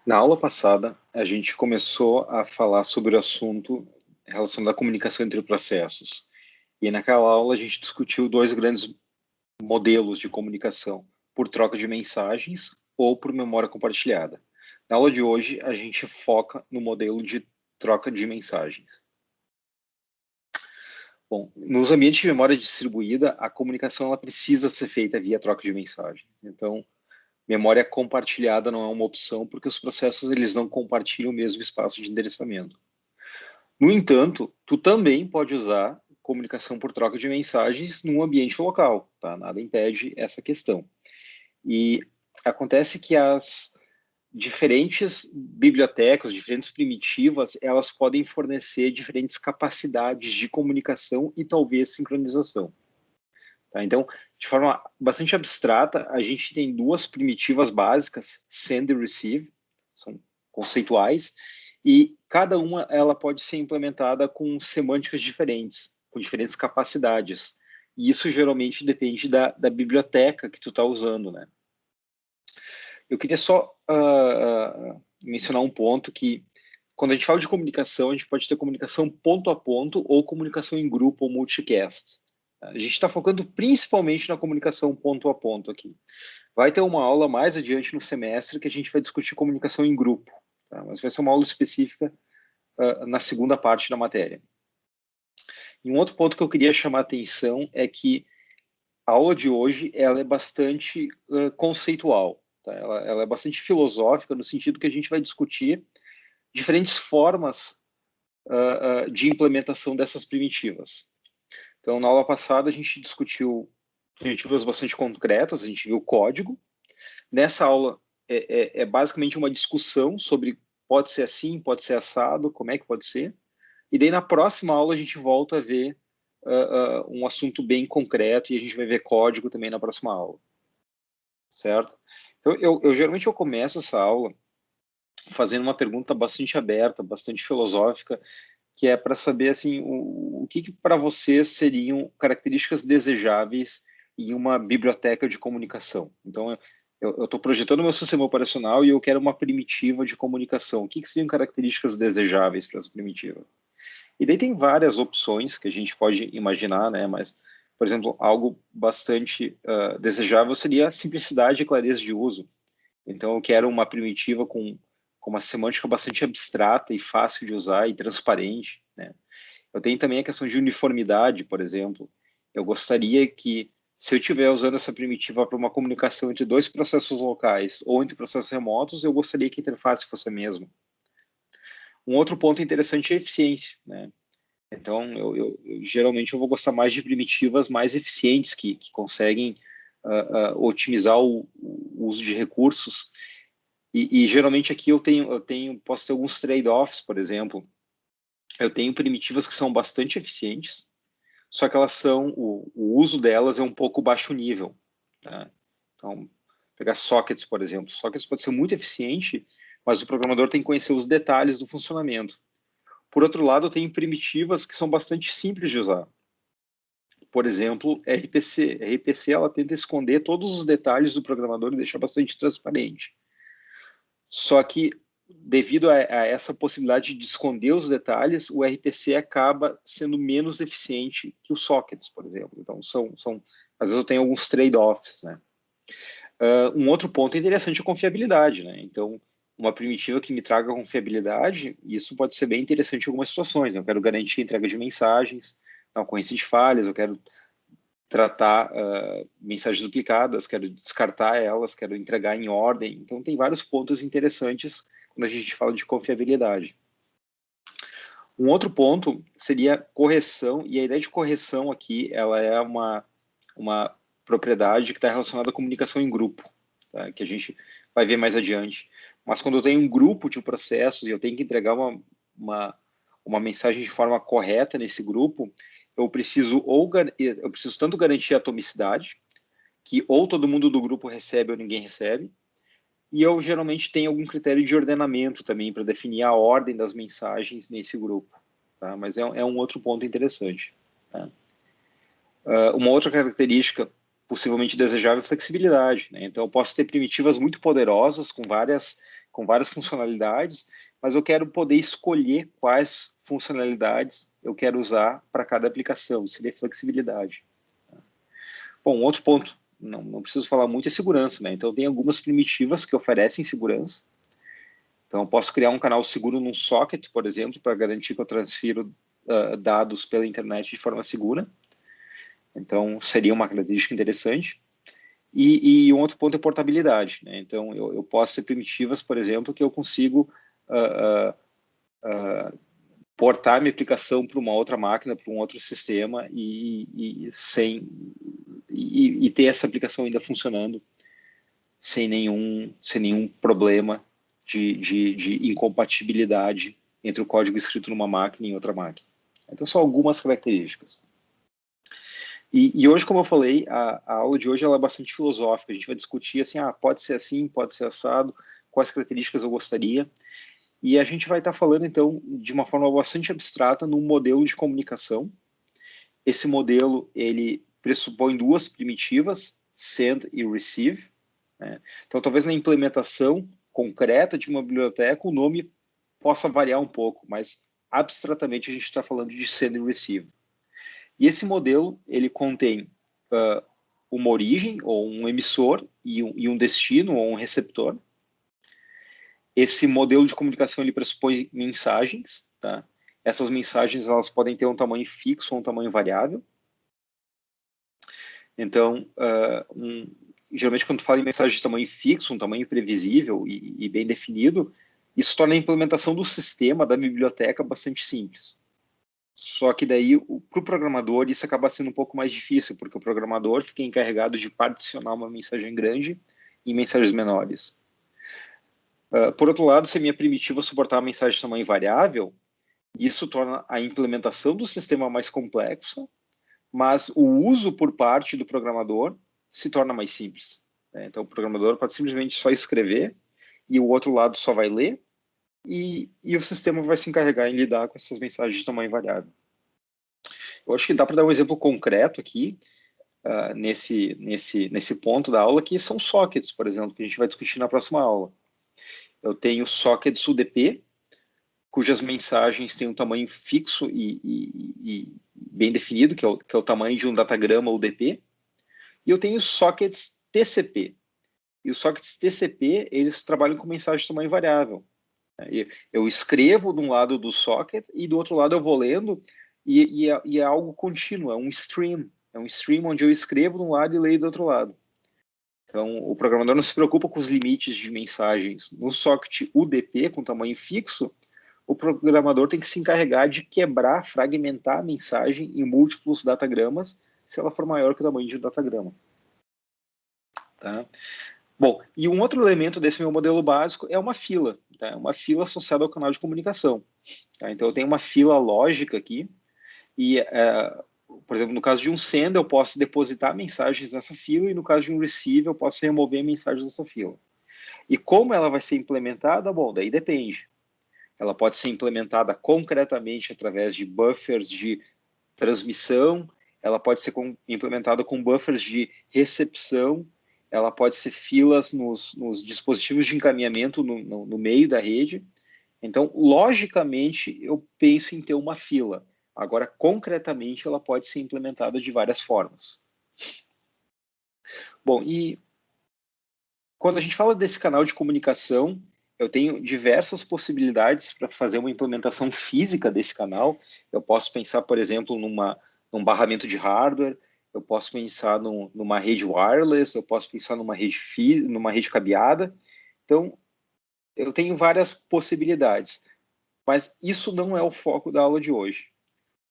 Na aula passada, a gente começou a falar sobre o assunto relacionado à comunicação entre processos. E naquela aula a gente discutiu dois grandes modelos de comunicação, por troca de mensagens ou por memória compartilhada. Na aula de hoje, a gente foca no modelo de troca de mensagens. Bom, nos ambientes de memória distribuída, a comunicação ela precisa ser feita via troca de mensagens. Então, memória compartilhada não é uma opção, porque os processos eles não compartilham o mesmo espaço de endereçamento. No entanto, tu também pode usar comunicação por troca de mensagens num ambiente local, tá? Nada impede essa questão. E acontece que as diferentes bibliotecas, diferentes primitivas, elas podem fornecer diferentes capacidades de comunicação e talvez sincronização. Tá? Então, de forma bastante abstrata, a gente tem duas primitivas básicas, send e receive, são conceituais, e cada uma ela pode ser implementada com semânticas diferentes, com diferentes capacidades. E isso geralmente depende da biblioteca que tu está usando, né? Eu queria só mencionar um ponto que, quando a gente fala de comunicação, a gente pode ter comunicação ponto a ponto ou comunicação em grupo ou multicast. A gente está focando principalmente na comunicação ponto a ponto aqui. Vai ter uma aula mais adiante no semestre que a gente vai discutir comunicação em grupo, tá? Mas vai ser uma aula específica na segunda parte da matéria. E um outro ponto que eu queria chamar a atenção é que a aula de hoje ela é bastante conceitual, tá? Ela é bastante filosófica no sentido que a gente vai discutir diferentes formas de implementação dessas primitivas. Então, na aula passada, a gente discutiu primitivas bastante concretas, a gente viu o código. Nessa aula, é basicamente uma discussão sobre pode ser assim, pode ser assado, como é que pode ser. E daí, na próxima aula, a gente volta a ver um assunto bem concreto e a gente vai ver código também na próxima aula. Certo? Então, geralmente eu começo essa aula fazendo uma pergunta bastante aberta, bastante filosófica, que é para saber assim o que para vocês seriam características desejáveis em uma biblioteca de comunicação. Então, eu estou projetando meu sistema operacional e eu quero uma primitiva de comunicação. O que seriam características desejáveis para essa primitiva? E daí tem várias opções que a gente pode imaginar, né? Mas, por exemplo, algo bastante desejável seria a simplicidade e clareza de uso. Então, eu quero uma primitiva com uma semântica bastante abstrata e fácil de usar e transparente, né? Eu tenho também a questão de uniformidade, por exemplo. Eu gostaria que, se eu estiver usando essa primitiva para uma comunicação entre dois processos locais ou entre processos remotos, eu gostaria que a interface fosse a mesma. Um outro ponto interessante é a eficiência, né? Então, geralmente eu vou gostar mais de primitivas mais eficientes, que conseguem otimizar o uso de recursos. E geralmente aqui posso ter alguns trade-offs, por exemplo. Eu tenho primitivas que são bastante eficientes, só que o uso delas é um pouco baixo nível, tá? Então, pegar sockets, por exemplo. Sockets pode ser muito eficiente, mas o programador tem que conhecer os detalhes do funcionamento. Por outro lado, eu tenho primitivas que são bastante simples de usar. Por exemplo, RPC. RPC ela tenta esconder todos os detalhes do programador e deixar bastante transparente. Só que, devido a essa possibilidade de esconder os detalhes, o RPC acaba sendo menos eficiente que os sockets, por exemplo. Então, às vezes eu tenho alguns trade-offs, né? Um outro ponto interessante é a confiabilidade, né? Então, uma primitiva que me traga confiabilidade, isso pode ser bem interessante em algumas situações. Eu quero garantir a entrega de mensagens, na ocorrência de falhas, eu quero tratar mensagens duplicadas, quero descartar elas, quero entregar em ordem. Então, tem vários pontos interessantes quando a gente fala de confiabilidade. Um outro ponto seria correção, e a ideia de correção aqui, ela é uma propriedade que está relacionada à comunicação em grupo, tá? Que a gente vai ver mais adiante. Mas quando eu tenho um grupo de processos e eu tenho que entregar uma mensagem de forma correta nesse grupo, eu preciso tanto garantir a atomicidade, que ou todo mundo do grupo recebe ou ninguém recebe, e eu geralmente tenho algum critério de ordenamento também para definir a ordem das mensagens nesse grupo, tá? Mas é um outro ponto interessante, tá? Uma outra característica possivelmente desejável é flexibilidade, né? Então, eu posso ter primitivas muito poderosas com várias com várias funcionalidades, mas eu quero poder escolher quais funcionalidades eu quero usar para cada aplicação, seria flexibilidade. Bom, um outro ponto, não preciso falar muito, é segurança, né? Então, tem algumas primitivas que oferecem segurança. Então, eu posso criar um canal seguro num socket, por exemplo, para garantir que eu transfiro dados pela internet de forma segura. Então, seria uma característica interessante. E um outro ponto é portabilidade, né? Então, eu posso ter primitivas, por exemplo, que eu consigo portar minha aplicação para uma outra máquina, para um outro sistema e ter essa aplicação ainda funcionando sem nenhum problema de incompatibilidade entre o código escrito numa máquina e outra máquina. Então, são algumas características. E hoje, como eu falei, a aula de hoje ela é bastante filosófica. A gente vai discutir assim, pode ser assim, pode ser assado, quais características eu gostaria. E a gente vai estar falando, então, de uma forma bastante abstrata, num modelo de comunicação. Esse modelo, ele pressupõe duas primitivas, send e receive, né? Então, talvez na implementação concreta de uma biblioteca, o nome possa variar um pouco, mas abstratamente a gente está falando de send e receive. E esse modelo, ele contém uma origem, ou um emissor, e um destino, ou um receptor. Esse modelo de comunicação, ele pressupõe mensagens, tá? Essas mensagens, elas podem ter um tamanho fixo ou um tamanho variável. Então, geralmente, quando fala em mensagem de tamanho fixo, um tamanho previsível e bem definido, isso torna a implementação do sistema, da biblioteca, bastante simples. Só que daí, para o programador, isso acaba sendo um pouco mais difícil, porque o programador fica encarregado de particionar uma mensagem grande em mensagens menores. Por outro lado, se a minha primitiva suportar uma mensagem de tamanho variável, isso torna a implementação do sistema mais complexa, mas o uso por parte do programador se torna mais simples, né? Então, o programador pode simplesmente só escrever e o outro lado só vai ler, e o sistema vai se encarregar em lidar com essas mensagens de tamanho variável. Eu acho que dá para dar um exemplo concreto aqui, nesse ponto da aula, que são sockets, por exemplo, que a gente vai discutir na próxima aula. Eu tenho sockets UDP, cujas mensagens têm um tamanho fixo e bem definido, que é o tamanho de um datagrama UDP, e eu tenho sockets TCP. E os sockets TCP, eles trabalham com mensagem de tamanho variável. Eu escrevo de um lado do socket e do outro lado eu vou lendo, e é algo contínuo, é um stream. É um stream onde eu escrevo de um lado e leio do outro lado. Então, o programador não se preocupa com os limites de mensagens. No socket UDP, com tamanho fixo, o programador tem que se encarregar de quebrar, fragmentar a mensagem em múltiplos datagramas, se ela for maior que o tamanho de um datagrama. Tá? Bom, e um outro elemento desse meu modelo básico é uma fila, tá? Uma fila associada ao canal de comunicação. Tá? Então, eu tenho uma fila lógica aqui, e, por exemplo, no caso de um send, eu posso depositar mensagens nessa fila, e no caso de um receive, eu posso remover mensagens dessa fila. E como ela vai ser implementada? Bom, daí depende. Ela pode ser implementada concretamente através de buffers de transmissão, ela pode ser implementada com buffers de recepção, ela pode ser filas nos dispositivos de encaminhamento no meio da rede. Então, logicamente, eu penso em ter uma fila. Agora, concretamente, ela pode ser implementada de várias formas. Bom, e quando a gente fala desse canal de comunicação, eu tenho diversas possibilidades para fazer uma implementação física desse canal. Eu posso pensar, por exemplo, num barramento de hardware, eu posso pensar numa rede wireless, eu posso pensar numa rede cabeada. Então, eu tenho várias possibilidades, mas isso não é o foco da aula de hoje.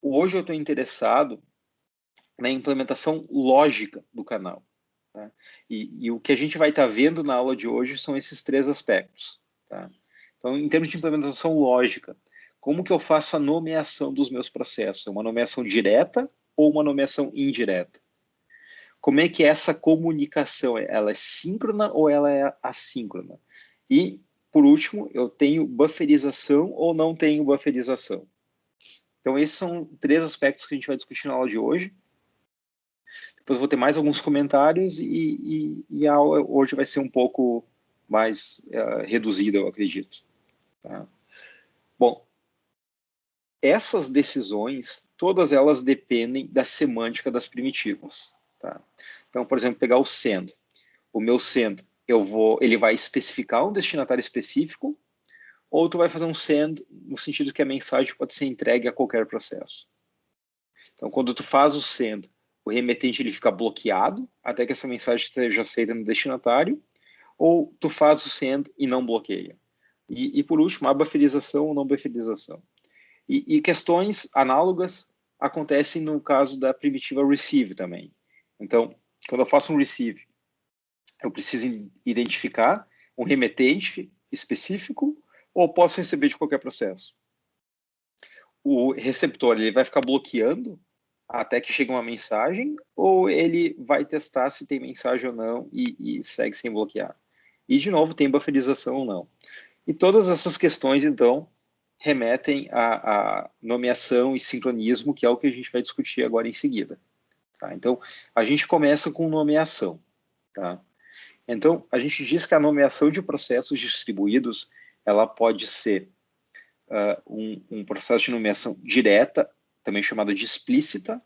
Hoje eu estou interessado na implementação lógica do canal. Tá? E o que a gente vai estar vendo na aula de hoje são esses três aspectos. Tá? Então, em termos de implementação lógica, como que eu faço a nomeação dos meus processos? É uma nomeação direta ou uma nomeação indireta? Como é que é essa comunicação? Ela é síncrona ou ela é assíncrona? E, por último, eu tenho bufferização ou não tenho bufferização? Então, esses são três aspectos que a gente vai discutir na aula de hoje. Depois vou ter mais alguns comentários e a aula hoje vai ser um pouco mais reduzida, eu acredito. Tá? Bom, essas decisões, todas elas dependem da semântica das primitivas. Tá? Então, por exemplo, pegar o send. O meu send, ele vai especificar um destinatário específico, ou tu vai fazer um send no sentido que a mensagem pode ser entregue a qualquer processo. Então, quando tu faz o send, o remetente ele fica bloqueado até que essa mensagem seja aceita no destinatário, ou tu faz o send e não bloqueia. E por último, a bufferização ou não bufferização. E questões análogas acontecem no caso da primitiva receive também. Então, quando eu faço um receive, eu preciso identificar um remetente específico ou posso receber de qualquer processo. O receptor ele vai ficar bloqueando até que chegue uma mensagem ou ele vai testar se tem mensagem ou não e segue sem bloquear. E, de novo, tem bufferização ou não. E todas essas questões, então, remetem à nomeação e sincronismo, que é o que a gente vai discutir agora em seguida. Tá? Então, a gente começa com nomeação. Tá? Então, a gente diz que a nomeação de processos distribuídos ela pode ser um processo de nomeação direta, também chamado de explícita,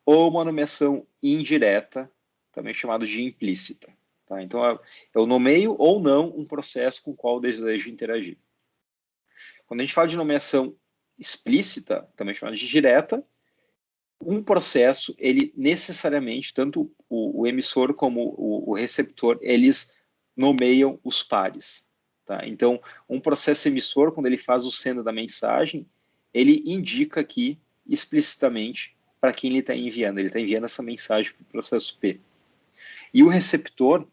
ou uma nomeação indireta, também chamado de implícita. Tá? Então, eu nomeio ou não um processo com o qual eu desejo interagir. Quando a gente fala de nomeação explícita, também chamada de direta, um processo, ele necessariamente, tanto o emissor como o receptor, eles nomeiam os pares. Tá? Então, um processo emissor, quando ele faz o send da mensagem, ele indica aqui explicitamente para quem ele está enviando. Ele está enviando essa mensagem para o processo P. E o receptor,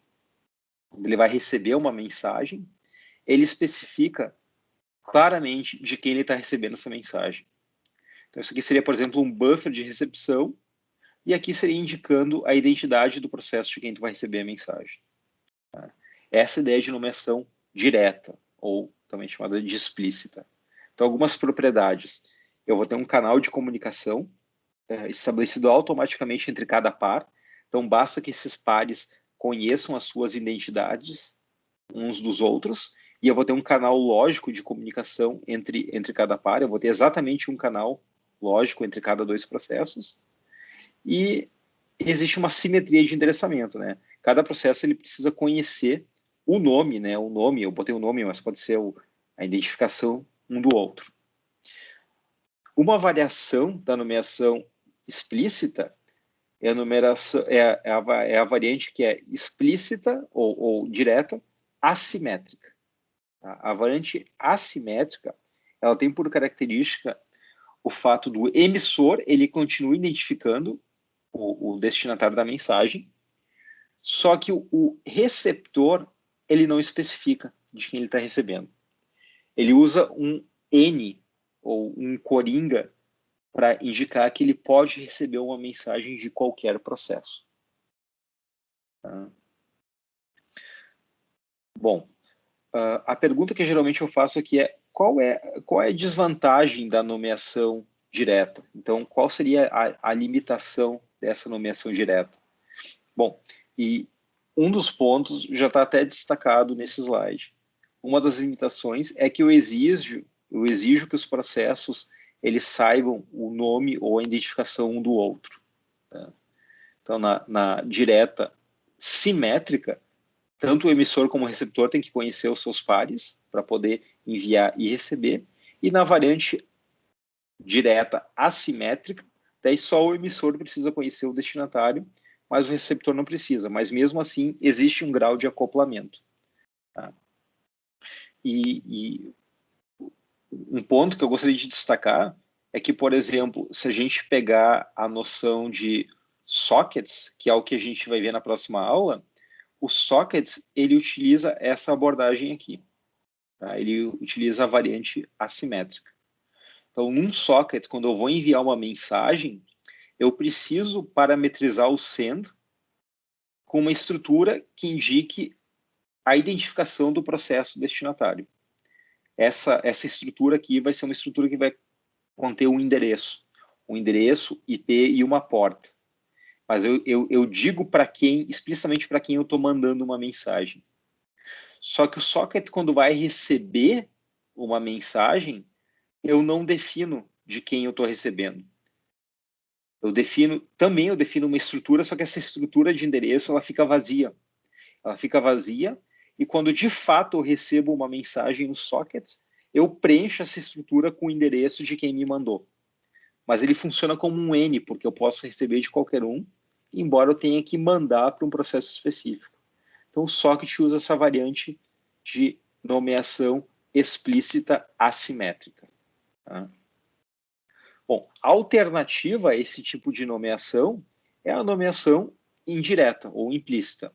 quando ele vai receber uma mensagem, ele especifica claramente de quem ele está recebendo essa mensagem. Então, isso aqui seria, por exemplo, um buffer de recepção, e aqui seria indicando a identidade do processo de quem tu vai receber a mensagem. Tá? Essa ideia de nomeação direta, ou também chamada de explícita. Então, algumas propriedades. Eu vou ter um canal de comunicação estabelecido automaticamente entre cada par. Então, basta que esses pares conheçam as suas identidades uns dos outros, e eu vou ter um canal lógico de comunicação entre cada par. Eu vou ter exatamente um canal lógico entre cada dois processos. E existe uma simetria de endereçamento, né? Cada processo ele precisa conhecer o nome, né? O nome, eu botei o nome, mas pode ser a identificação um do outro. Uma variação da nomeação explícita é a variante que é explícita ou direta, assimétrica. Tá? A variante assimétrica, ela tem por característica o fato do emissor, ele continua identificando o destinatário da mensagem, só que o receptor, ele não especifica de quem ele está recebendo. Ele usa um N, ou um coringa, para indicar que ele pode receber uma mensagem de qualquer processo. Tá? Bom, a pergunta que geralmente eu faço aqui é qual é a desvantagem da nomeação direta? Então, qual seria a limitação dessa nomeação direta? Bom, e um dos pontos já está até destacado nesse slide. Uma das limitações é que eu exijo que os processos eles saibam o nome ou a identificação um do outro. Tá? Então, na direta simétrica, tanto o emissor como o receptor tem que conhecer os seus pares para poder enviar e receber. E na variante direta assimétrica, daí só o emissor precisa conhecer o destinatário, mas o receptor não precisa. Mas mesmo assim, existe um grau de acoplamento. Tá? E um ponto que eu gostaria de destacar é que, por exemplo, se a gente pegar a noção de sockets, que é o que a gente vai ver na próxima aula, o sockets, ele utiliza essa abordagem aqui. Tá? Ele utiliza a variante assimétrica. Então, num socket, quando eu vou enviar uma mensagem, eu preciso parametrizar o send com uma estrutura que indique a identificação do processo destinatário. Essa estrutura aqui vai ser uma estrutura que vai conter um endereço, IP e uma porta. Mas eu digo para quem, explicitamente para quem eu estou mandando uma mensagem. Só que o socket, quando vai receber uma mensagem, eu não defino de quem eu estou recebendo. Eu defino uma estrutura, só que essa estrutura de endereço ela fica vazia. Ela fica vazia e quando de fato eu recebo uma mensagem no socket, eu preencho essa estrutura com o endereço de quem me mandou. Mas ele funciona como um N, porque eu posso receber de qualquer um, embora eu tenha que mandar para um processo específico. Então o socket usa essa variante de nomeação explícita assimétrica. Tá? Bom, a alternativa a esse tipo de nomeação é a nomeação indireta ou implícita.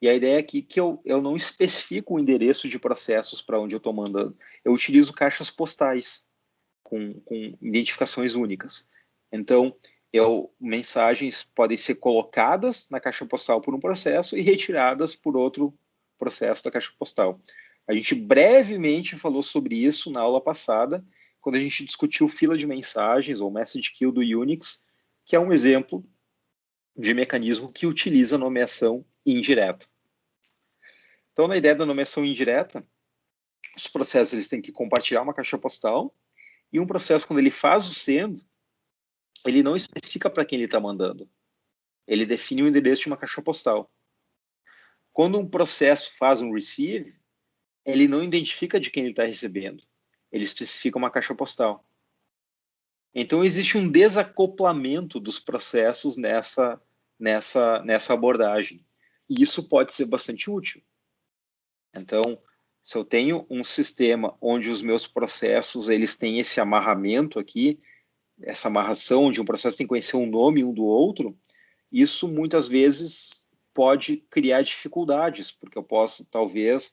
E a ideia aqui é que eu não especifico o endereço de processos para onde eu estou mandando. Eu utilizo caixas postais com identificações únicas. Então, mensagens podem ser colocadas na caixa postal por um processo e retiradas por outro processo da caixa postal. A gente brevemente falou sobre isso na aula passada, quando a gente discutiu fila de mensagens ou message queue do Unix, que é um exemplo de mecanismo que utiliza nomeação indireta. Então, na ideia da nomeação indireta, os processos eles têm que compartilhar uma caixa postal e um processo, quando ele faz o send, ele não especifica para quem ele está mandando. Ele define o endereço de uma caixa postal. Quando um processo faz um receive, ele não identifica de quem ele está recebendo. Ele especifica uma caixa postal. Então, existe um desacoplamento dos processos nessa abordagem. E isso pode ser bastante útil. Então, se eu tenho um sistema onde os meus processos eles têm esse amarramento aqui, essa amarração onde um processo tem que conhecer um nome um do outro, isso muitas vezes pode criar dificuldades, porque eu posso talvez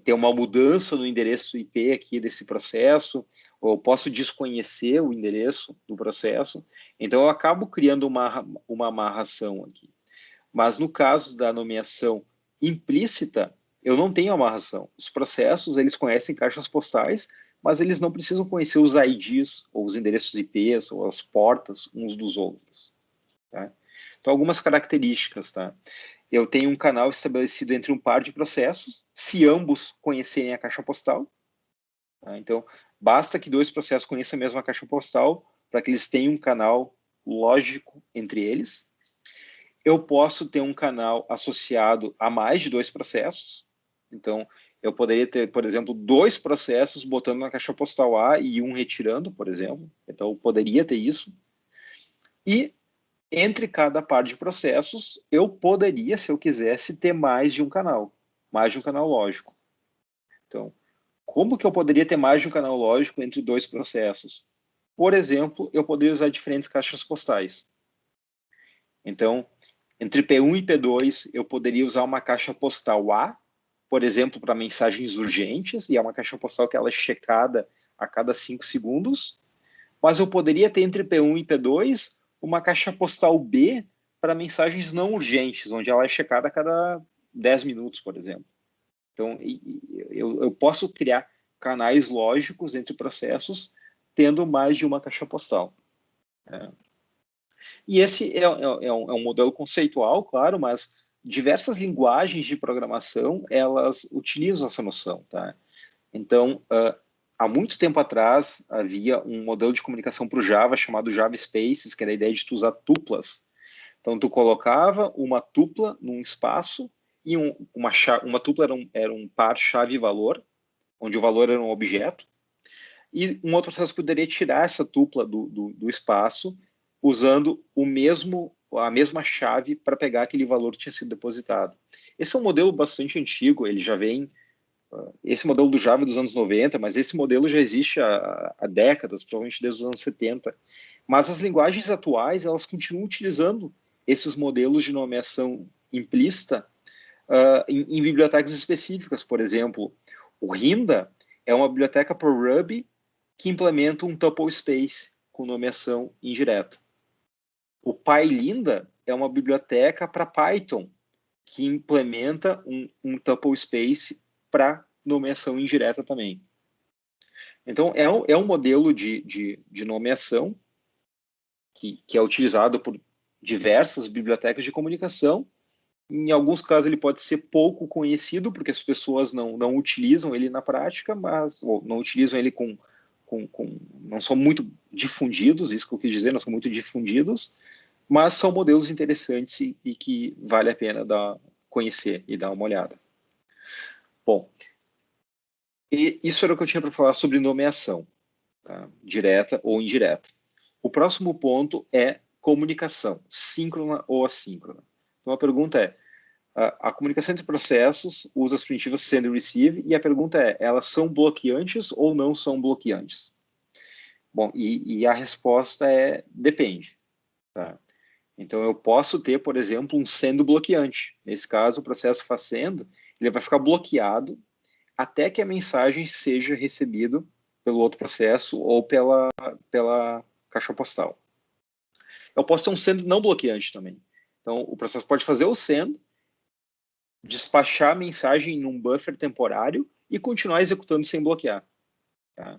ter uma mudança no endereço IP aqui desse processo, ou eu posso desconhecer o endereço do processo, então eu acabo criando uma amarração aqui. Mas no caso da nomeação implícita, eu não tenho amarração. Os processos, eles conhecem caixas postais, mas eles não precisam conhecer os IDs, ou os endereços IPs, ou as portas uns dos outros. Tá? Então, algumas características. Tá? Eu tenho um canal estabelecido entre um par de processos, se ambos conhecerem a caixa postal. Tá? Então, basta que dois processos conheçam a mesma caixa postal para que eles tenham um canal lógico entre eles. Eu posso ter um canal associado a mais de dois processos. Então, eu poderia ter, por exemplo, dois processos botando na caixa postal A e um retirando, por exemplo. Então, eu poderia ter isso. E, entre cada par de processos, eu poderia, se eu quisesse, ter mais de um canal lógico. Então, como que eu poderia ter mais de um canal lógico entre dois processos? Por exemplo, eu poderia usar diferentes caixas postais. Então, entre P1 e P2, eu poderia usar uma caixa postal A, por exemplo, para mensagens urgentes, e é uma caixa postal que ela é checada a cada 5 segundos, mas eu poderia ter entre P1 e P2 uma caixa postal B para mensagens não urgentes, onde ela é checada a cada 10 minutos, por exemplo. Então, eu posso criar canais lógicos entre processos tendo mais de uma caixa postal. E esse é um modelo conceitual, claro, mas diversas linguagens de programação, elas utilizam essa noção. Tá? Então, há muito tempo atrás, havia um modelo de comunicação para o Java chamado Java Spaces, que era a ideia de tu usar tuplas. Então, tu colocava uma tupla num espaço e uma tupla era um par chave-valor, onde o valor era um objeto, e um outro processo poderia tirar essa tupla do espaço usando a mesma chave para pegar aquele valor que tinha sido depositado. Esse é um modelo bastante antigo, ele já vem... Esse modelo do Java é dos anos 90, mas esse modelo já existe há décadas, provavelmente desde os anos 70. Mas as linguagens atuais, elas continuam utilizando esses modelos de nomeação implícita em bibliotecas específicas. Por exemplo, o Rinda é uma biblioteca por Ruby que implementa um tuple space com nomeação indireta. O PyLinda é uma biblioteca para Python que implementa um tuple space para nomeação indireta também. Então, é um modelo de nomeação que é utilizado por diversas bibliotecas de comunicação, Em alguns casos ele pode ser pouco conhecido, porque as pessoas não utilizam ele na prática, ou não utilizam ele não são muito difundidos, isso que eu quis dizer, não são muito difundidos, mas são modelos interessantes e que vale a pena conhecer e dar uma olhada. Bom, e isso era o que eu tinha para falar sobre nomeação, tá? Direta ou indireta. O próximo ponto é comunicação, síncrona ou assíncrona. Então a pergunta é, a comunicação entre processos usa as primitivas send e receive, e a pergunta é, elas são bloqueantes ou não são bloqueantes? Bom, e a resposta é depende. Tá? Então eu posso ter, por exemplo, um send bloqueante. Nesse caso, o processo faz send, ele vai ficar bloqueado até que a mensagem seja recebida pelo outro processo ou pela caixa postal. Eu posso ter um send não bloqueante também. Então, o processo pode fazer o send, despachar a mensagem num buffer temporário e continuar executando sem bloquear. Tá?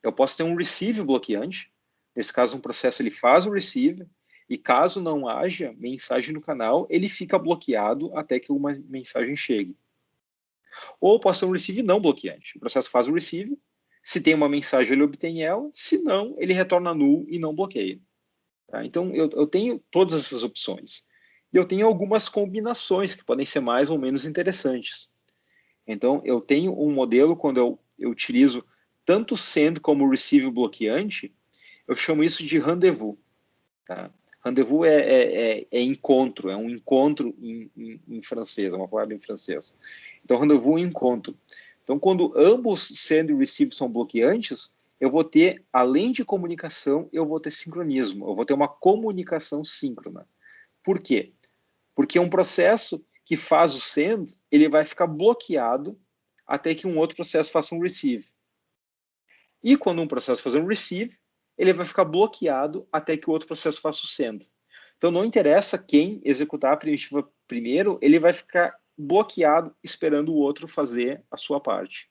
Eu posso ter um receive bloqueante. Nesse caso, um processo ele faz o receive e caso não haja mensagem no canal, ele fica bloqueado até que uma mensagem chegue. Ou posso ter um receive não bloqueante. O processo faz o receive, se tem uma mensagem, ele obtém ela, se não, ele retorna null e não bloqueia. Tá? Então, eu tenho todas essas opções. E eu tenho algumas combinações que podem ser mais ou menos interessantes. Então, eu tenho um modelo, quando eu utilizo tanto send como receive bloqueante, eu chamo isso de rendezvous. Tá? Rendezvous é encontro, é um encontro em francês, é uma palavra em francês. Então, rendezvous é encontro. Então, quando ambos send e receive são bloqueantes, eu vou ter, além de comunicação, eu vou ter sincronismo, eu vou ter uma comunicação síncrona. Por quê? Porque um processo que faz o send, ele vai ficar bloqueado até que um outro processo faça um receive. E quando um processo fazer um receive, ele vai ficar bloqueado até que o outro processo faça o send. Então, não interessa quem executar a primitiva primeiro, ele vai ficar bloqueado esperando o outro fazer a sua parte.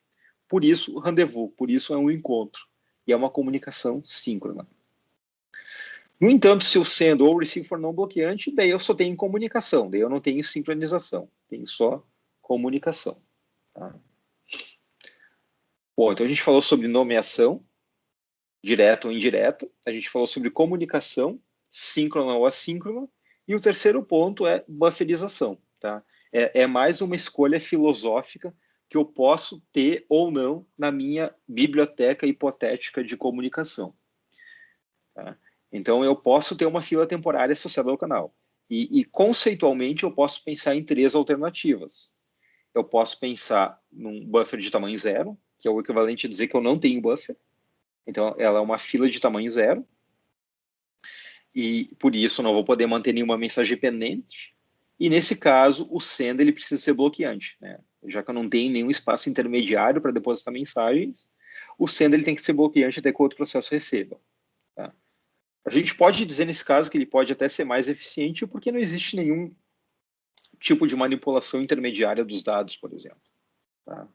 Por isso, rendezvous, por isso é um encontro. E é uma comunicação síncrona. No entanto, se o send ou o receive for não bloqueante, daí eu só tenho comunicação, daí eu não tenho sincronização, tenho só comunicação. Tá? Bom, então a gente falou sobre nomeação, direta ou indireta, a gente falou sobre comunicação, síncrona ou assíncrona, e o terceiro ponto é bufferização. Tá? É mais uma escolha filosófica que eu posso ter ou não na minha biblioteca hipotética de comunicação. Tá? Então, eu posso ter uma fila temporária associada ao canal. E conceitualmente, eu posso pensar em três alternativas. Eu posso pensar num buffer de tamanho zero, que é o equivalente a dizer que eu não tenho buffer. Então, ela é uma fila de tamanho zero. E, por isso, eu não vou poder manter nenhuma mensagem pendente. E, nesse caso, o send ele precisa ser bloqueante. Né? Já que eu não tenho nenhum espaço intermediário para depositar mensagens, o send ele tem que ser bloqueante até que o outro processo receba. Tá? A gente pode dizer, nesse caso, que ele pode até ser mais eficiente porque não existe nenhum tipo de manipulação intermediária dos dados, por exemplo. Tá?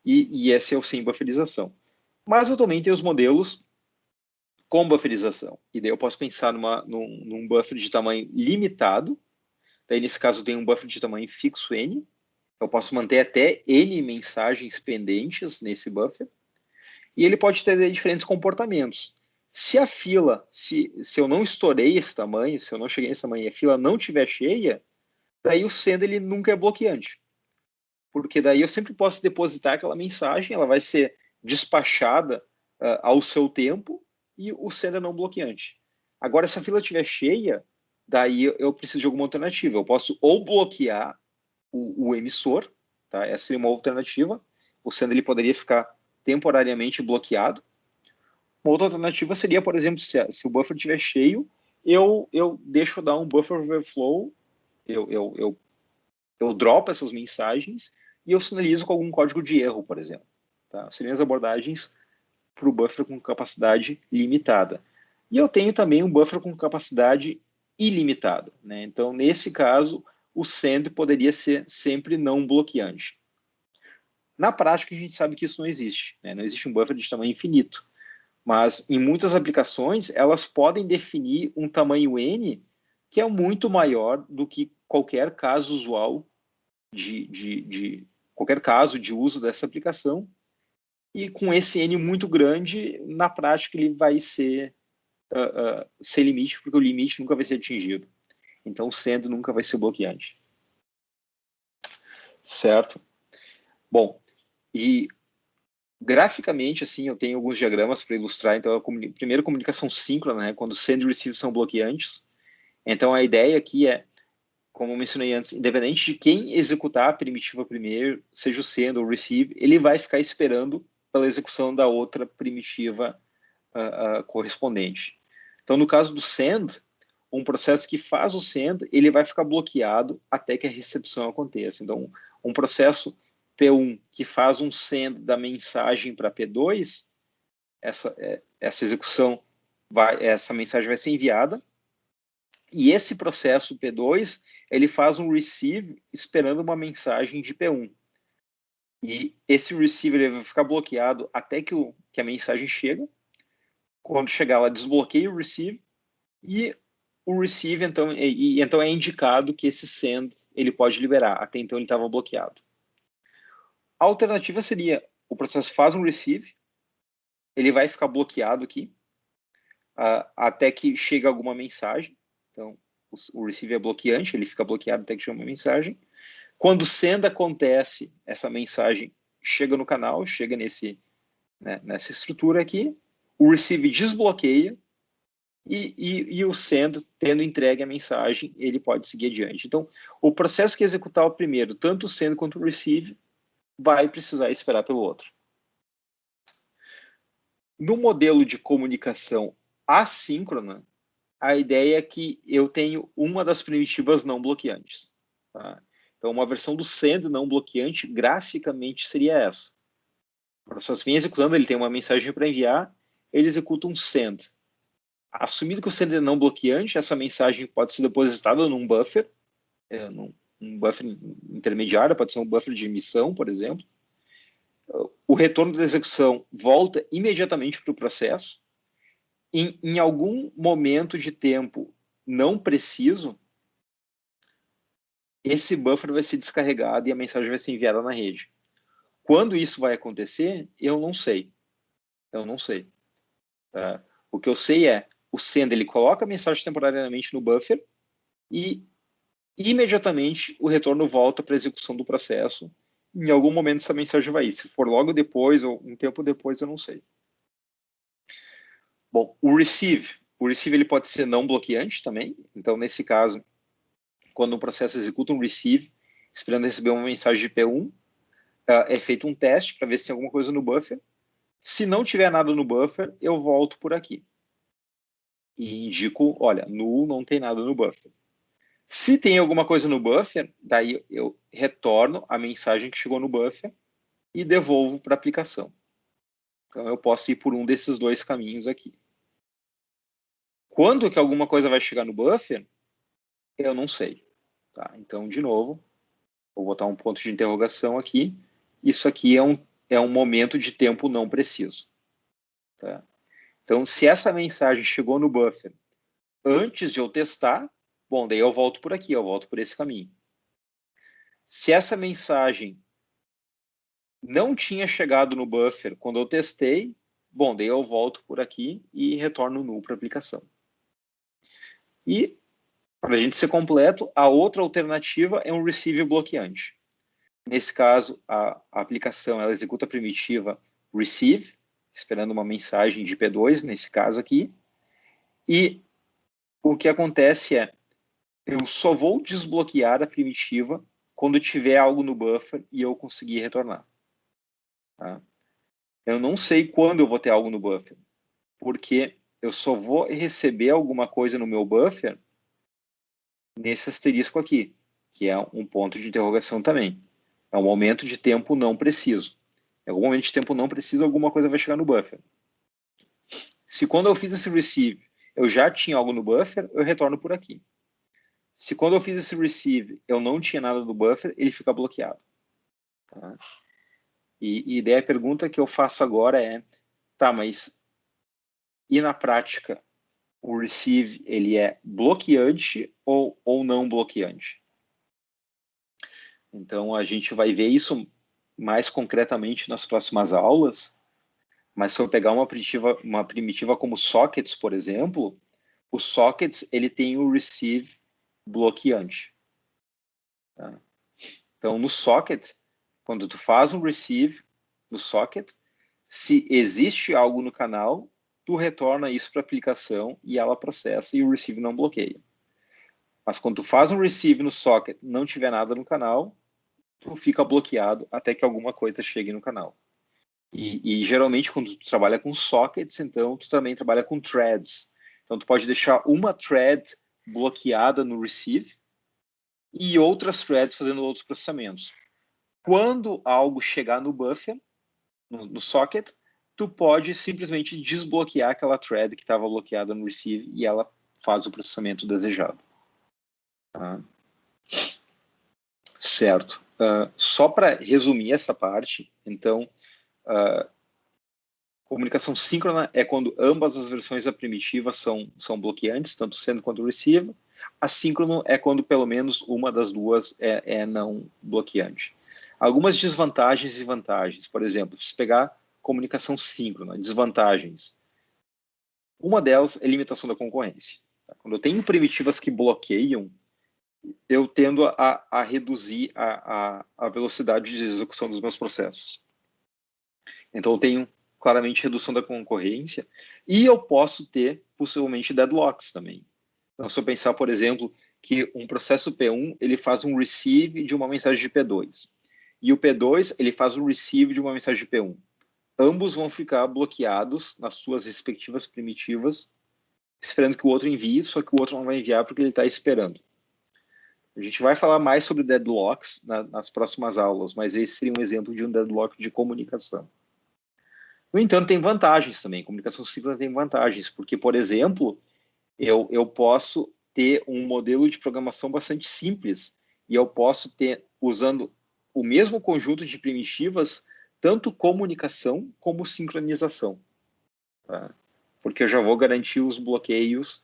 E esse é o sem bufferização. Mas eu também tenho os modelos com bufferização. E daí eu posso pensar num buffer de tamanho limitado. Daí, nesse caso, eu tenho um buffer de tamanho fixo N. Eu posso manter até N mensagens pendentes nesse buffer. E ele pode ter diferentes comportamentos. Se a fila, se eu não estourei esse tamanho, se eu não cheguei nesse tamanho e a fila não estiver cheia, daí o send ele nunca é bloqueante. Porque daí eu sempre posso depositar aquela mensagem, ela vai ser despachada ao seu tempo e o send é não bloqueante. Agora, se a fila estiver cheia, daí eu preciso de alguma alternativa. Eu posso ou bloquear o emissor, tá? Essa seria uma alternativa. O send ele poderia ficar temporariamente bloqueado. Uma outra alternativa seria, por exemplo, se o buffer estiver cheio, eu deixo dar um buffer overflow, eu dropo essas mensagens e eu sinalizo com algum código de erro, por exemplo. Tá? Seriam as abordagens para o buffer com capacidade limitada. E eu tenho também um buffer com capacidade ilimitada. Né? Então, nesse caso, o send poderia ser sempre não bloqueante. Na prática, a gente sabe que isso não existe. Né? Não existe um buffer de tamanho infinito. Mas em muitas aplicações, elas podem definir um tamanho N que é muito maior do que qualquer caso usual de qualquer caso de uso dessa aplicação, e com esse N muito grande, na prática ele vai ser sem limite, porque o limite nunca vai ser atingido. Então o send nunca vai ser bloqueante. Certo? Bom, e graficamente, assim, eu tenho alguns diagramas para ilustrar. Então, primeiro, comunicação síncrona, né, quando send e receive são bloqueantes. Então, a ideia aqui é, como eu mencionei antes, independente de quem executar a primitiva primeiro, seja o send ou o receive, ele vai ficar esperando pela execução da outra primitiva correspondente. Então, no caso do send, um processo que faz o send, ele vai ficar bloqueado até que a recepção aconteça. Então, um processo P1 que faz um send da mensagem para P2, essa execução essa mensagem vai ser enviada, e esse processo P2, ele faz um receive esperando uma mensagem de P1. E esse receive ele vai ficar bloqueado até que a mensagem chega. Quando chegar, ela desbloqueia o receive, e o receive, então é indicado que esse send ele pode liberar. Até então ele estava bloqueado. A alternativa seria, o processo faz um receive, ele vai ficar bloqueado aqui, até que chega alguma mensagem. Então, o receive é bloqueante, ele fica bloqueado até que chega uma mensagem. Quando o send acontece, essa mensagem chega no canal, chega nessa estrutura aqui, o receive desbloqueia, e o send, tendo entregue a mensagem, ele pode seguir adiante. Então, o processo que executar o primeiro, tanto o send quanto o receive, vai precisar esperar pelo outro. No modelo de comunicação assíncrona, a ideia é que eu tenho uma das primitivas não bloqueantes. Tá? Então, uma versão do send não bloqueante, graficamente, seria essa. O processo vem executando, ele tem uma mensagem para enviar, ele executa um send. Assumindo que o send é não bloqueante, essa mensagem pode ser depositada num buffer, um buffer intermediário, pode ser um buffer de emissão, por exemplo. O retorno da execução volta imediatamente para o processo. Em algum momento de tempo não preciso, esse buffer vai ser descarregado e a mensagem vai ser enviada na rede. Quando isso vai acontecer, eu não sei. Tá? O que eu sei é, o send ele coloca a mensagem temporariamente no buffer e imediatamente o retorno volta para a execução do processo. Em algum momento essa mensagem vai ir. Se for logo depois ou um tempo depois, eu não sei. Bom, o receive ele pode ser não bloqueante também. Então, nesse caso, quando um processo executa um receive, esperando receber uma mensagem de P1, é feito um teste para ver se tem alguma coisa no buffer. Se não tiver nada no buffer, eu volto por aqui. E indico, olha, null, não tem nada no buffer. Se tem alguma coisa no buffer, daí eu retorno a mensagem que chegou no buffer e devolvo para a aplicação. Então, eu posso ir por um desses dois caminhos aqui. Quando que alguma coisa vai chegar no buffer, eu não sei. Tá? Então, de novo, vou botar um ponto de interrogação aqui. Isso aqui é um momento de tempo não preciso. Tá? Então, se essa mensagem chegou no buffer antes de eu testar, bom, daí eu volto por aqui, eu volto por esse caminho. Se essa mensagem não tinha chegado no buffer quando eu testei, bom, daí eu volto por aqui e retorno null para a aplicação. E, para a gente ser completo, a outra alternativa é um receive bloqueante. Nesse caso, a aplicação ela executa a primitiva receive, esperando uma mensagem de P2, nesse caso aqui, e o que acontece é, eu só vou desbloquear a primitiva quando tiver algo no buffer e eu conseguir retornar. Tá? Eu não sei quando eu vou ter algo no buffer, porque eu só vou receber alguma coisa no meu buffer nesse asterisco aqui, que é um ponto de interrogação também. É um momento de tempo não preciso. Em algum momento de tempo não preciso, alguma coisa vai chegar no buffer. Se quando eu fiz esse receive, eu já tinha algo no buffer, eu retorno por aqui. Se quando eu fiz esse receive, eu não tinha nada no buffer, ele fica bloqueado. Tá? E daí a pergunta que eu faço agora é, tá, mas e na prática, o receive ele é bloqueante ou não bloqueante? Então, a gente vai ver isso mais concretamente nas próximas aulas, mas se eu pegar uma primitiva como sockets, por exemplo, o sockets ele tem o receive bloqueante. Tá? Então, no socket, quando tu faz um receive no socket, se existe algo no canal, tu retorna isso para a aplicação e ela processa e o receive não bloqueia. Mas quando tu faz um receive no socket, não tiver nada no canal, tu fica bloqueado até que alguma coisa chegue no canal. E geralmente quando tu trabalha com sockets, então tu também trabalha com threads. Então tu pode deixar uma thread bloqueada no receive e outras threads fazendo outros processamentos. Quando algo chegar no buffer, no socket, tu pode simplesmente desbloquear aquela thread que estava bloqueada no receive e ela faz o processamento desejado. Tá? Certo. Só para resumir essa parte, então, comunicação síncrona é quando ambas as versões da primitiva são bloqueantes, tanto send quanto receive. Assíncrono é quando pelo menos uma das duas é não bloqueante. Algumas desvantagens e vantagens. Por exemplo, se pegar comunicação síncrona, desvantagens. Uma delas é limitação da concorrência. Quando eu tenho primitivas que bloqueiam, eu tendo a reduzir a velocidade de execução dos meus processos. Então, eu tenho claramente redução da concorrência e eu posso ter, possivelmente, deadlocks também. Então, se eu pensar, por exemplo, que um processo P1 ele faz um receive de uma mensagem de P2 e o P2 ele faz um receive de uma mensagem de P1. Ambos vão ficar bloqueados nas suas respectivas primitivas, esperando que o outro envie, só que o outro não vai enviar porque ele está esperando. A gente vai falar mais sobre deadlocks nas próximas aulas, mas esse seria um exemplo de um deadlock de comunicação. No entanto, tem vantagens também. Comunicação síncrona tem vantagens, porque, por exemplo, eu posso ter um modelo de programação bastante simples e eu posso ter, usando o mesmo conjunto de primitivas, tanto comunicação como sincronização. Tá? Porque eu já vou garantir os bloqueios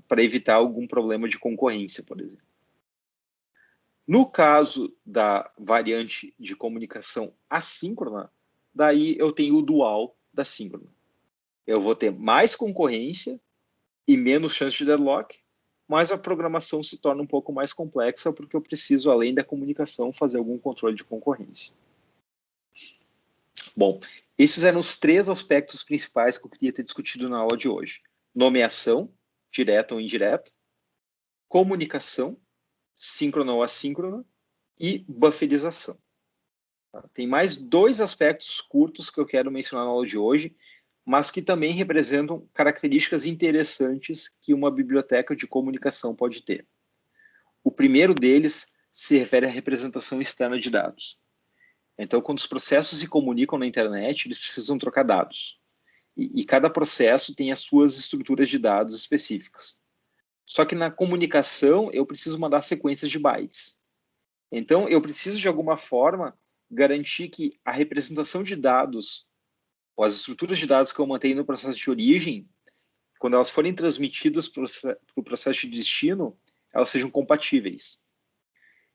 para evitar algum problema de concorrência, por exemplo. No caso da variante de comunicação assíncrona, daí eu tenho o dual da síncrona. Eu vou ter mais concorrência e menos chance de deadlock, mas a programação se torna um pouco mais complexa porque eu preciso, além da comunicação, fazer algum controle de concorrência. Bom, esses eram os 3 aspectos principais que eu queria ter discutido na aula de hoje. Nomeação, direta ou indireta, comunicação, síncrona ou assíncrona, e bufferização. Tem mais 2 aspectos curtos que eu quero mencionar na aula de hoje, mas que também representam características interessantes que uma biblioteca de comunicação pode ter. O primeiro deles se refere à representação externa de dados. Então, quando os processos se comunicam na internet, eles precisam trocar dados. E cada processo tem as suas estruturas de dados específicas. Só que na comunicação, eu preciso mandar sequências de bytes. Então, eu preciso, de alguma forma, garantir que a representação de dados, ou as estruturas de dados que eu mantenho no processo de origem, quando elas forem transmitidas para o processo de destino, elas sejam compatíveis.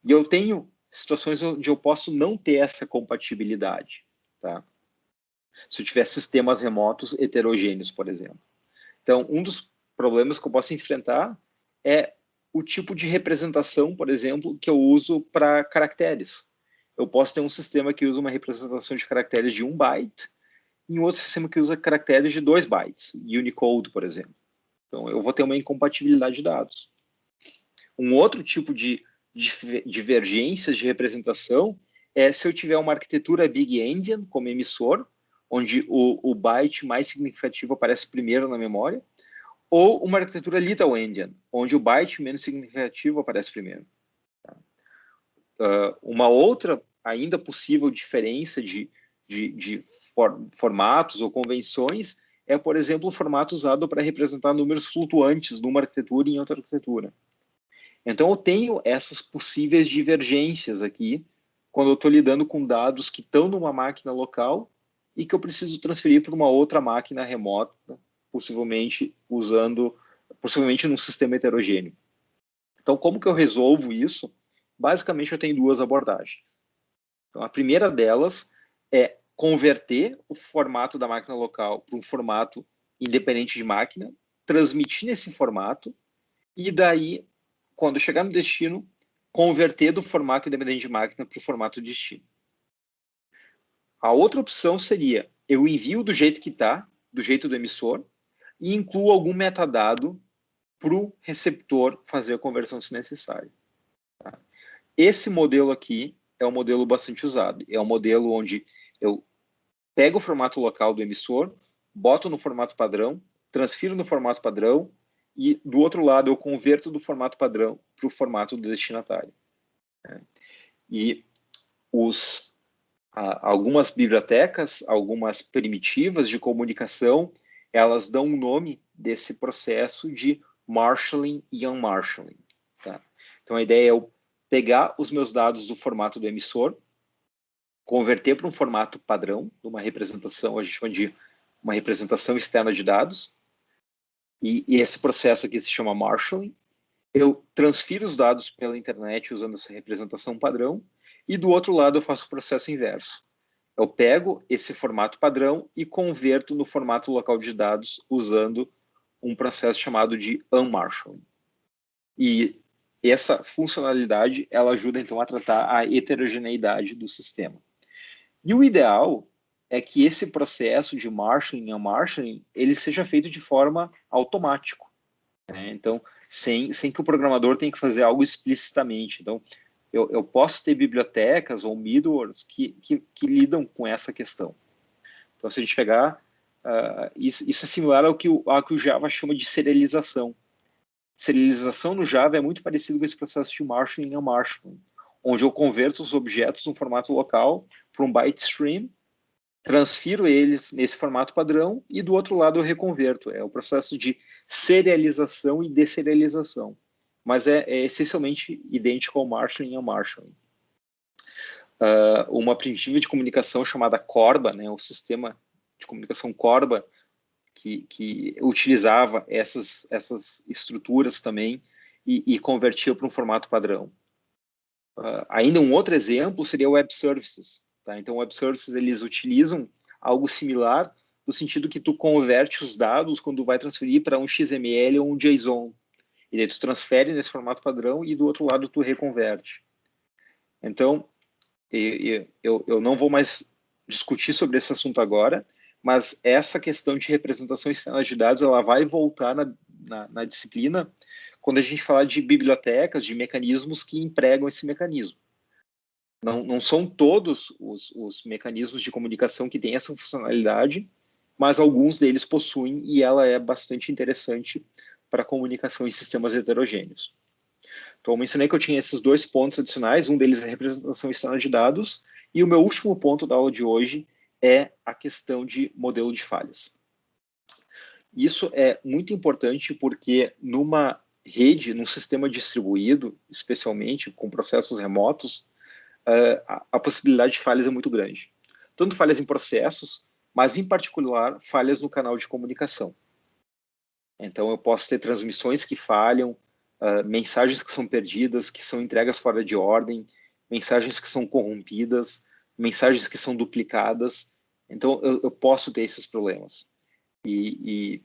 E eu tenho situações onde eu posso não ter essa compatibilidade, tá? Se eu tiver sistemas remotos heterogêneos, por exemplo. Então, um dos problemas que eu posso enfrentar é o tipo de representação, por exemplo, que eu uso para caracteres. Eu posso ter um sistema que usa uma representação de caracteres de 1 byte e um outro sistema que usa caracteres de 2 bytes, Unicode, por exemplo. Então, eu vou ter uma incompatibilidade de dados. Um outro tipo de divergências de representação é se eu tiver uma arquitetura Big Endian como emissor, onde o byte mais significativo aparece primeiro na memória, ou uma arquitetura Little Endian, onde o byte menos significativo aparece primeiro. Uma outra ainda possível diferença de formatos ou convenções é, por exemplo, o formato usado para representar números flutuantes numa arquitetura e em outra arquitetura. Então, eu tenho essas possíveis divergências aqui quando eu estou lidando com dados que estão numa máquina local e que eu preciso transferir para uma outra máquina remota, possivelmente num sistema heterogêneo. Então, como que eu resolvo isso? basicamente eu tenho duas abordagens. Então, a primeira delas é converter o formato da máquina local para um formato independente de máquina, transmitir nesse formato, e daí, quando chegar no destino, converter do formato independente de máquina para o formato de destino. A outra opção seria, eu envio do jeito que está, do jeito do emissor, e incluo algum metadado para o receptor fazer a conversão se necessário. Tá? Esse modelo aqui é um modelo bastante usado. É um modelo onde eu pego o formato local do emissor, boto no formato padrão, transfiro no formato padrão, e do outro lado eu converto do formato padrão para o formato do destinatário. E algumas bibliotecas, algumas primitivas de comunicação, elas dão um nome desse processo de marshalling e unmarshalling. Tá? Então a ideia é eu pegar os meus dados do formato do emissor, converter para um formato padrão, uma representação, a gente chama de uma representação externa de dados, e esse processo aqui se chama marshalling. Eu transfiro os dados pela internet usando essa representação padrão, e do outro lado eu faço o processo inverso. Eu pego esse formato padrão e converto no formato local de dados usando um processo chamado de unmarshalling. E essa funcionalidade, ela ajuda então a tratar a heterogeneidade do sistema. E o ideal é que esse processo de marshalling e unmarshalling, ele seja feito de forma automática. Né? Então, sem que o programador tenha que fazer algo explicitamente. Então, eu posso ter bibliotecas ou middlewares que lidam com essa questão. Então, se a gente pegar, isso é similar ao que o Java chama de serialização. Serialização no Java é muito parecido com esse processo de marshalling e unmarshalling, onde eu converto os objetos no formato local para um byte stream, transfiro eles nesse formato padrão e do outro lado eu reconverto. É o processo de serialização e deserialização. Mas é essencialmente idêntico ao marshalling e unmarshalling. Uma primitiva de comunicação chamada Corba, né, o sistema de comunicação Corba, que utilizava essas estruturas também e convertia para um formato padrão. Ainda um outro exemplo seria o Web Services. Tá? Então, Web Services, eles utilizam algo similar, no sentido que tu converte os dados quando vai transferir para um XML ou um JSON. E daí tu transfere nesse formato padrão e do outro lado tu reconverte. Então, eu não vou mais discutir sobre esse assunto agora, mas essa questão de representação externa de dados, ela vai voltar na disciplina quando a gente falar de bibliotecas, de mecanismos que empregam esse mecanismo. Não são todos os mecanismos de comunicação que têm essa funcionalidade, mas alguns deles possuem e ela é bastante interessante para a comunicação em sistemas heterogêneos. Então, eu mencionei que eu tinha esses dois pontos adicionais, um deles é a representação externa de dados, e o meu último ponto da aula de hoje é a questão de modelo de falhas. Isso é muito importante porque numa rede, num sistema distribuído, especialmente com processos remotos, a possibilidade de falhas é muito grande. Tanto falhas em processos, mas em particular falhas no canal de comunicação. Então eu posso ter transmissões que falham, mensagens que são perdidas, que são entregas fora de ordem, mensagens que são corrompidas, mensagens que são duplicadas. Então eu posso ter esses problemas. E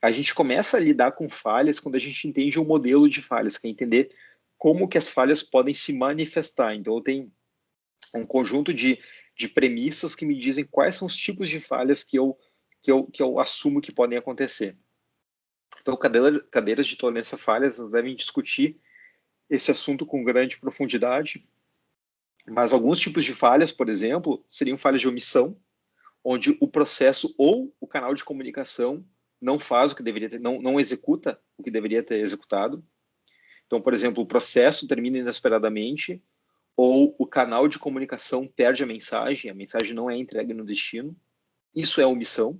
a gente começa a lidar com falhas quando a gente entende o modelo de falhas, que é entender como que as falhas podem se manifestar. Então eu tenho um conjunto de premissas que me dizem quais são os tipos de falhas que eu assumo que podem acontecer. Então, cadeiras de tolerância a falhas devem discutir esse assunto com grande profundidade, mas alguns tipos de falhas, por exemplo, seriam falhas de omissão, onde o processo ou o canal de comunicação não faz o que deveria ter, não executa o que deveria ter executado. Então, por exemplo, o processo termina inesperadamente, ou o canal de comunicação perde a mensagem não é entregue no destino. Isso é omissão.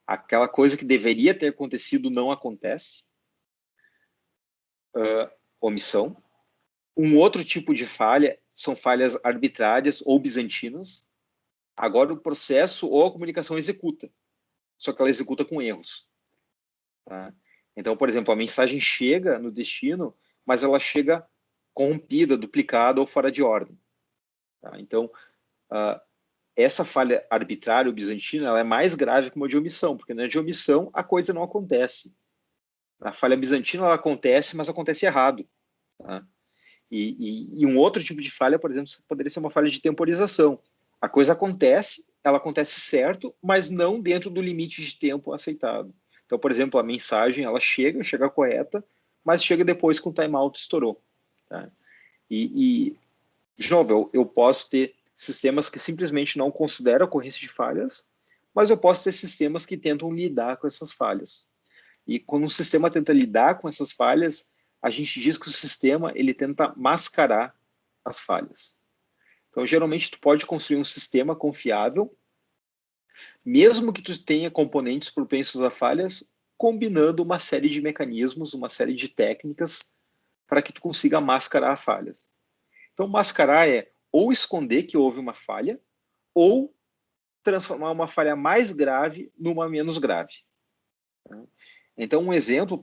Aquela coisa que deveria ter acontecido não acontece. Omissão. Um outro tipo de falha são falhas arbitrárias ou bizantinas. Agora o processo ou a comunicação executa, só que ela executa com erros. Tá? Então, por exemplo, a mensagem chega no destino, mas ela chega corrompida, duplicada ou fora de ordem. Tá? Então, essa falha arbitrária ou bizantina, ela é mais grave que uma de omissão, porque na de omissão a coisa não acontece. A falha bizantina, ela acontece, mas acontece errado. Tá? E um outro tipo de falha, por exemplo, poderia ser uma falha de temporização. A coisa acontece, ela acontece certo, mas não dentro do limite de tempo aceitado. Então, por exemplo, a mensagem, ela chega correta, mas chega depois que o timeout estourou. Tá? De novo, eu posso ter sistemas que simplesmente não consideram a ocorrência de falhas, mas eu posso ter sistemas que tentam lidar com essas falhas. E quando um sistema tenta lidar com essas falhas, a gente diz que o sistema ele tenta mascarar as falhas. Então, geralmente, tu pode construir um sistema confiável, mesmo que tu tenha componentes propensos a falhas, combinando uma série de mecanismos, uma série de técnicas para que tu consiga mascarar falhas. Então, mascarar é ou esconder que houve uma falha, ou transformar uma falha mais grave numa menos grave. Então, um exemplo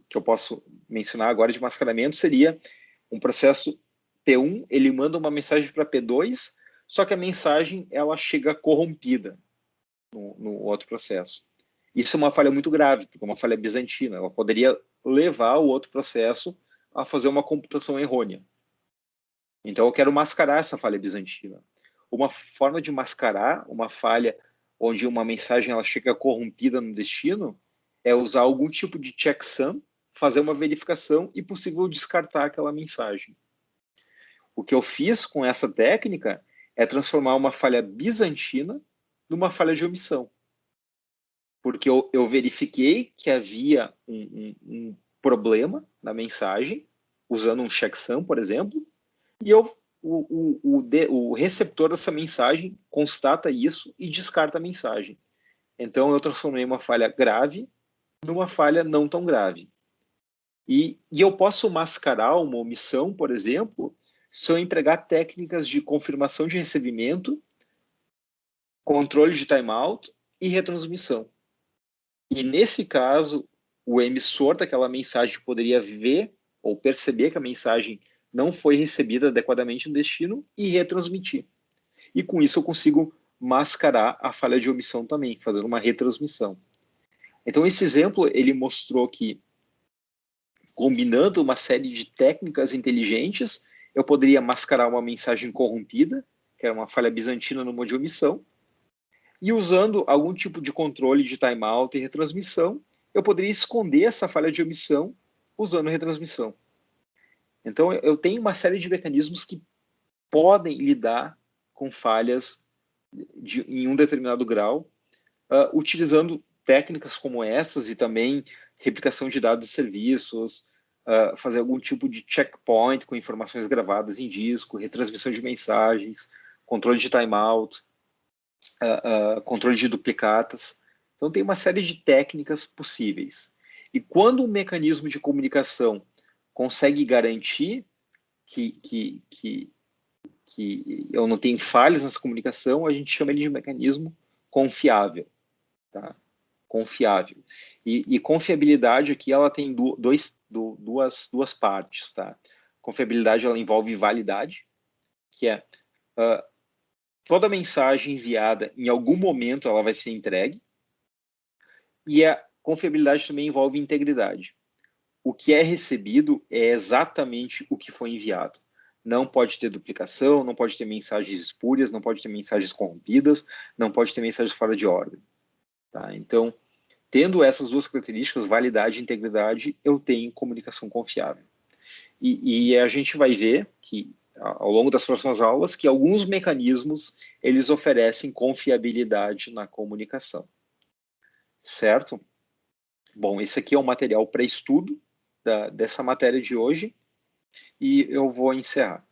que eu posso mencionar agora de mascaramento seria um processo P1, ele manda uma mensagem para P2, só que a mensagem ela chega corrompida no outro processo. Isso é uma falha muito grave, porque é uma falha bizantina. Ela poderia levar o outro processo a fazer uma computação errônea. Então, eu quero mascarar essa falha bizantina. Uma forma de mascarar uma falha onde uma mensagem ela chega corrompida no destino é usar algum tipo de checksum, fazer uma verificação e, possível, descartar aquela mensagem. O que eu fiz com essa técnica é transformar uma falha bizantina numa falha de omissão. Porque eu verifiquei que havia um problema na mensagem, usando um checksum, por exemplo, e o receptor dessa mensagem constata isso e descarta a mensagem. Então, eu transformei uma falha grave numa falha não tão grave. E eu posso mascarar uma omissão, por exemplo, se eu empregar técnicas de confirmação de recebimento, controle de timeout e retransmissão. E nesse caso, o emissor daquela mensagem poderia ver ou perceber que a mensagem não foi recebida adequadamente no destino e retransmitir. E com isso eu consigo mascarar a falha de omissão também, fazendo uma retransmissão. Então esse exemplo, ele mostrou que combinando uma série de técnicas inteligentes, eu poderia mascarar uma mensagem corrompida, que era uma falha bizantina no modo de omissão, e usando algum tipo de controle de timeout e retransmissão, eu poderia esconder essa falha de omissão usando retransmissão. Então, eu tenho uma série de mecanismos que podem lidar com falhas em um determinado grau, utilizando técnicas como essas e também replicação de dados e serviços, fazer algum tipo de checkpoint com informações gravadas em disco, retransmissão de mensagens, controle de timeout, controle de duplicatas. Então, tem uma série de técnicas possíveis. E quando um mecanismo de comunicação consegue garantir que eu não tenho falhas nessa comunicação, a gente chama ele de mecanismo confiável. Tá? Confiável. E confiabilidade aqui, ela tem duas partes. Tá? Confiabilidade, ela envolve validade, que é toda mensagem enviada, em algum momento, ela vai ser entregue. E a confiabilidade também envolve integridade. O que é recebido é exatamente o que foi enviado. Não pode ter duplicação, não pode ter mensagens espúrias, não pode ter mensagens corrompidas, não pode ter mensagens fora de ordem. Tá? Então, tendo essas duas características, validade e integridade, eu tenho comunicação confiável. E a gente vai ver que, ao longo das próximas aulas, que alguns mecanismos, eles oferecem confiabilidade na comunicação. Certo? Bom, esse aqui é o material pré-estudo dessa matéria de hoje, e eu vou encerrar.